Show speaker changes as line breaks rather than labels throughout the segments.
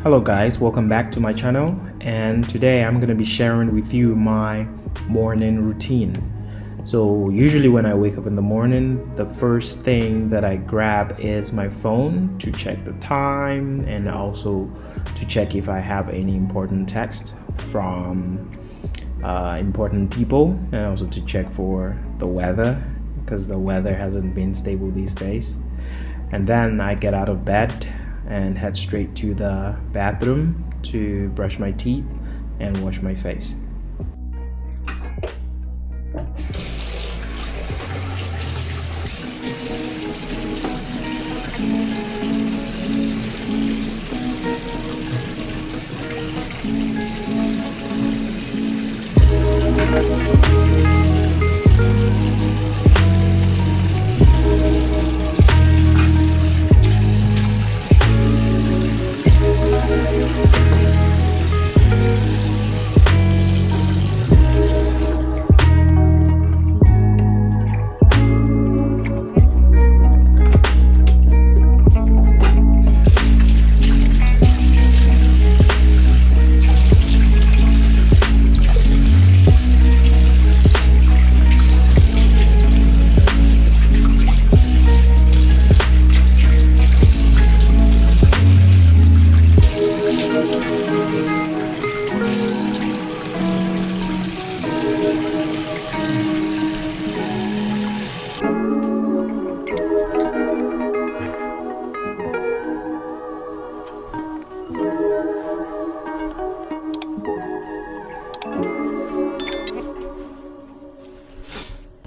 Hello guys, welcome back to my channel, and today I'm going to be sharing with you my morning routine. So usually when I wake up in the morning, the first thing that I grab is my phone to check the time and also to check if I have any important text from important people, and also to check for the weather because the weather hasn't been stable these days. And then I get out of bed and head straight to the bathroom to brush my teeth and wash my face.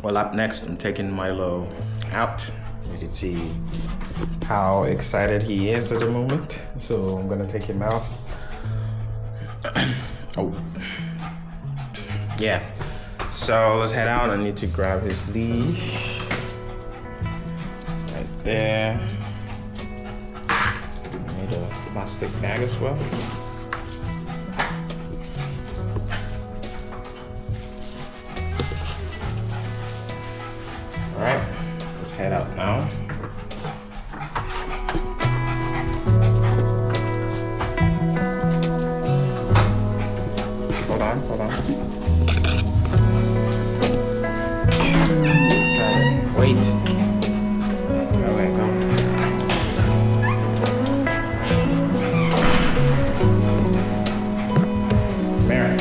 Well, up next, I'm taking Milo out. You can see how excited he is at the moment. So I'm gonna take him out. Oh, yeah. So let's head out. I need to grab his leash. Right there. I need a plastic bag as well. Alright, let's head out now. Hold on. Wait. Okay, go. Mary.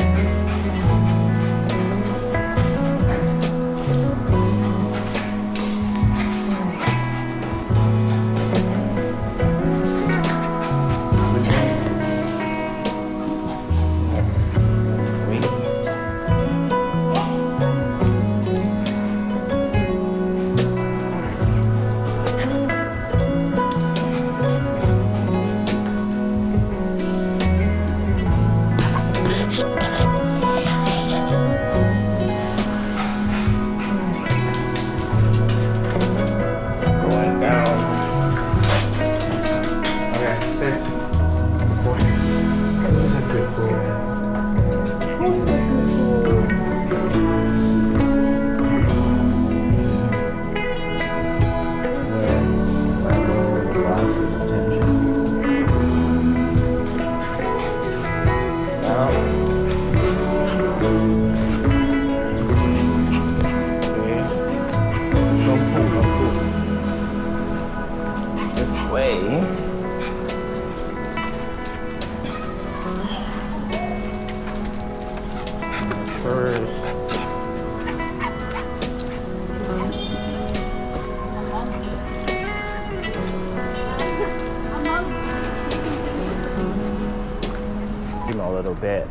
A little bit,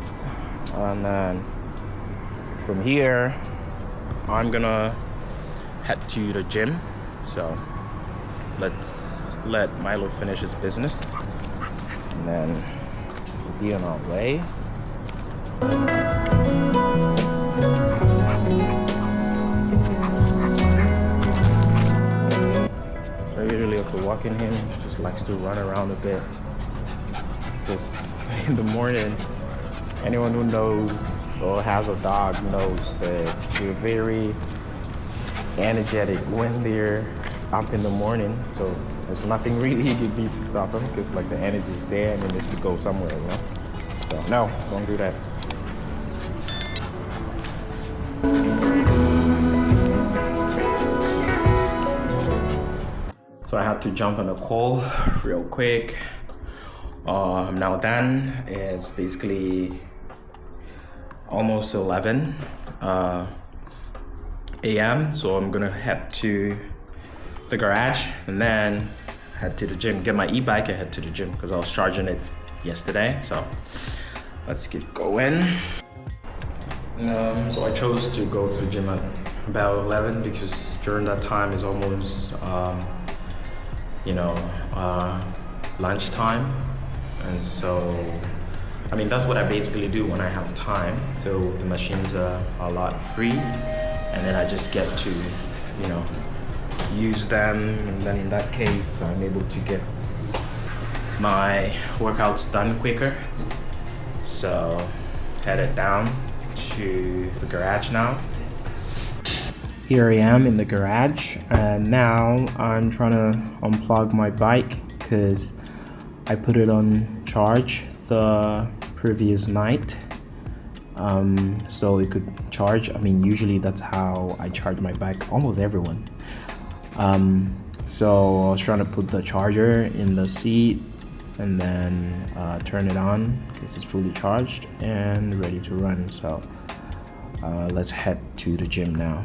and then from here I'm gonna head to the gym. So let's let Milo finish his business and then we'll be on our way. So usually after walking him, he just likes to run around a bit because in the morning, anyone who knows or has a dog knows that they're very energetic when they're up in the morning. So There's nothing really you need to stop him because like the energy is there and it needs to go somewhere, you know. So no, don't do that. So I had to jump on a call real quick. Now then, it's basically almost 11 a.m. So I'm gonna head to the garage and then head to the gym, get my e-bike and head to the gym because I was charging it yesterday. So let's get going. So I chose to go to the gym at about 11 because during that time is almost lunchtime, and so I mean that's what I basically do when I have time. So the machines are a lot free, and then I just get to use them, and then in that case I'm able to get my workouts done quicker. So headed down to the garage now. Here I am in the garage, and now I'm trying to unplug my bike because I put it on charge the previous night, so it could charge. I mean, usually that's how I charge my bike, almost everyone. So I was trying to put the charger in the seat and then turn it on because it's fully charged and ready to run. So let's head to the gym now.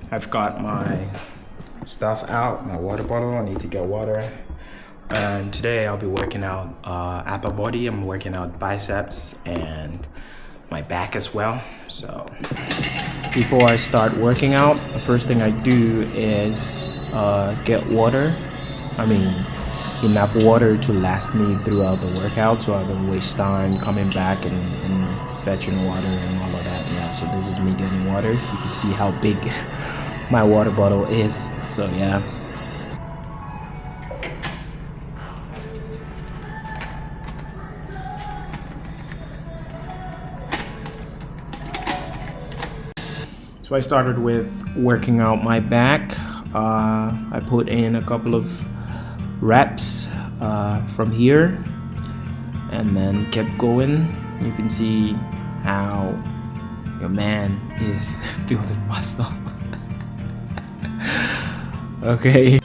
I've got my stuff out, my water bottle. I need to get water. And today I'll be working out upper body. I'm working out biceps and my back as well. So before I start working out, the first thing I do is get water. I mean, enough water to last me throughout the workout, so I don't waste time coming back and fetching water and all of that. Yeah, so this is me getting water. You can see how big my water bottle is. So yeah. So I started with working out my back. I put in a couple of reps from here and then kept going. You can see how your man is building muscle. Okay.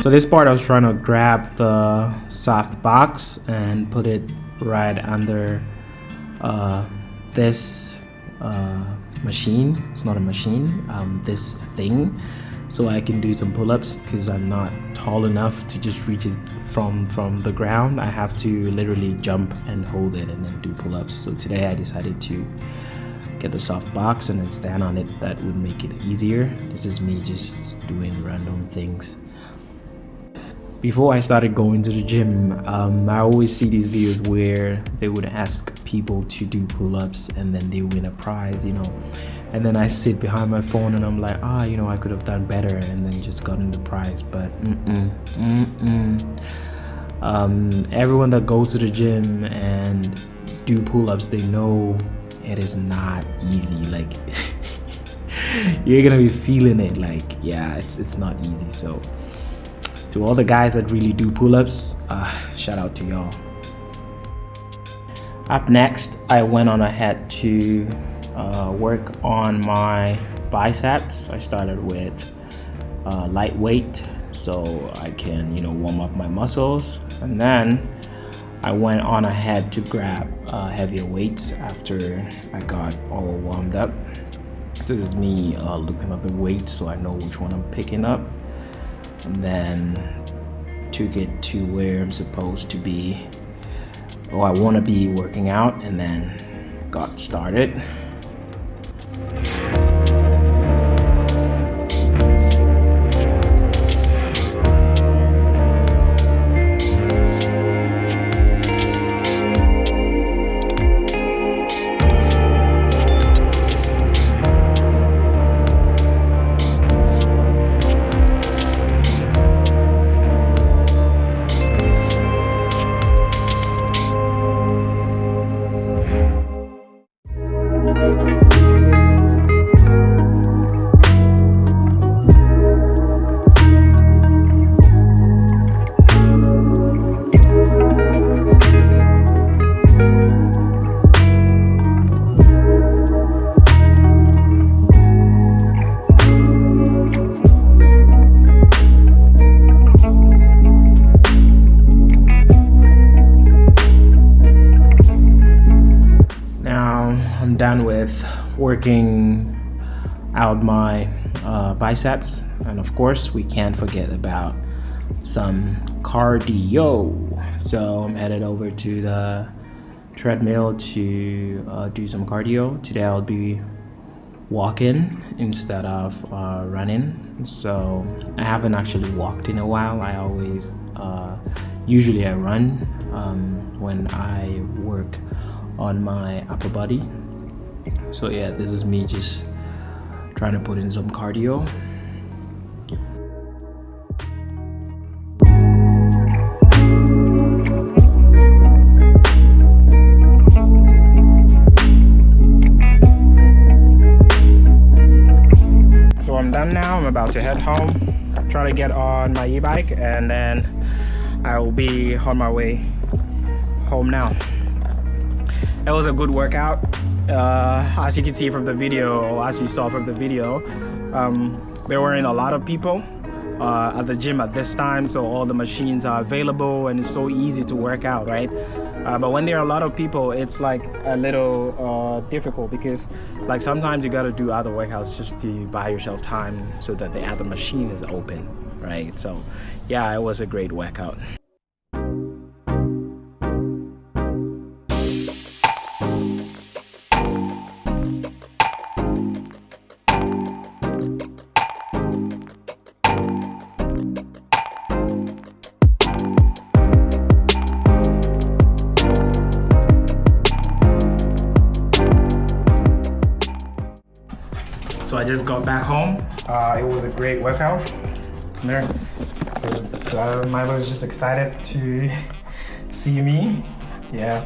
So this part I was trying to grab the soft box and put it right under this machine. It's not a machine, this thing. so I can do some pull-ups because I'm not tall enough to just reach it from the ground. I have to literally jump and hold it and then do pull-ups. So today I decided to get the soft box and then stand on it. That would make it easier. This is me just doing random things. Before I started going to the gym, I always see these videos where they would ask people to do pull-ups and then they win a prize, you know. And then I sit behind my phone and I'm like, you know, I could have done better, and then just gotten the prize. But everyone that goes to the gym and do pull-ups, they know it is not easy. Like you're gonna be feeling it. Like, yeah, it's not easy. So to all the guys that really do pull-ups, shout out to y'all. Up next, I went on ahead to work on my biceps. I started with lightweight so I can, you know, warm up my muscles, and then I went on ahead to grab heavier weights after I got all warmed up. This is me looking at the weight so I know which one I'm picking up, and then took it to where I'm supposed to be, or I want to be working out, and then got started. I'm done with working out my biceps, and of course we can't forget about some cardio. So I'm headed over to the treadmill to do some cardio. Today I'll be walking instead of running. So I haven't actually walked in a while. I always usually I run when I work on my upper body. So yeah, this is me just trying to put in some cardio. So I'm done now. I'm about to head home, try to get on my e-bike, and then I will be on my way home now. It was a good workout. As you can see from the video, or as you saw from the video, there weren't a lot of people at the gym at this time, so all the machines are available and it's so easy to work out, right? But when there are a lot of people, it's like a little difficult, because like sometimes you got to do other workouts just to buy yourself time so that the other machine is open, right? So yeah, it was a great workout. So I just got back home. It was a great workout. Come here. Milo was just excited to see me. Yeah.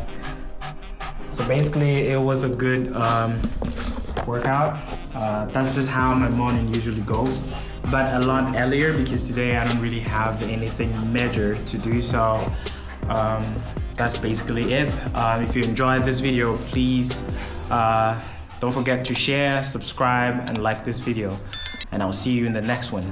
So basically, it was a good workout. That's just how my morning usually goes, but a lot earlier, because today I don't really have anything major to do. So that's basically it. If you enjoyed this video, please don't forget to share, subscribe, and like this video. And I'll see you in the next one.